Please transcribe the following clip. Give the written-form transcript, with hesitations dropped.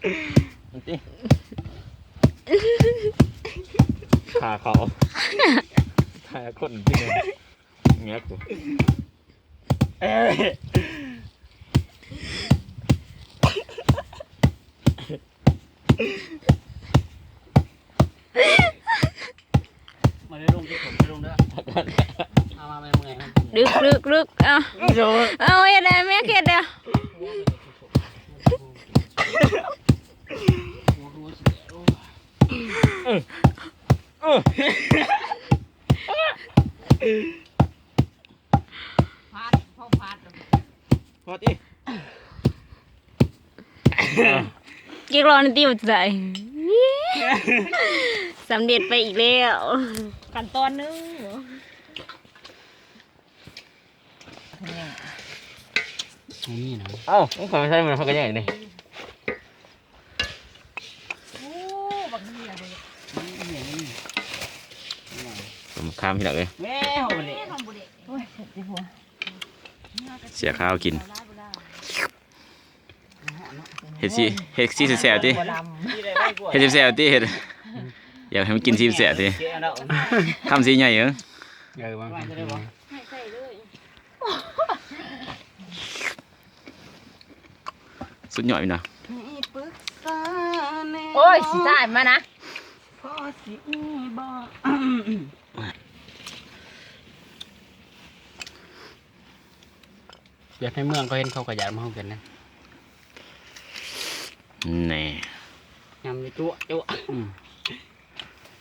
นี่ขาเขาถ่ายคนที่ไหนเงี้ยกูมาได้ลงที่ผมได้ลงเด้อเอามาเป็นไงลึกเอาเอาเฮ็ดได้แม่เฮ็ดเด้อพอดิกี่รอนาทีบ่ได้สำเร็จไปอีกแล้วขั้นตอนนึงนี่นะเอ้ามึงขอไม่ใช่มันเขาก็ยังไงนี่ผมข้ามพี่หลักเลย แม่หอมเลยเสียข้าวกินเฮ็ดซีแซ่บดิเฮ็ดแซ่บดิเฮ็ดอยากให้มันกินซีแซ่บดิทำซีใหญ่เหรอสุดยอดนะ โอ้ยสิได้มานะพ่อสิบอกอยากให้เมืองเขาเห็นเขาก็อยากมาห้องกันนะนี่ยำในตัว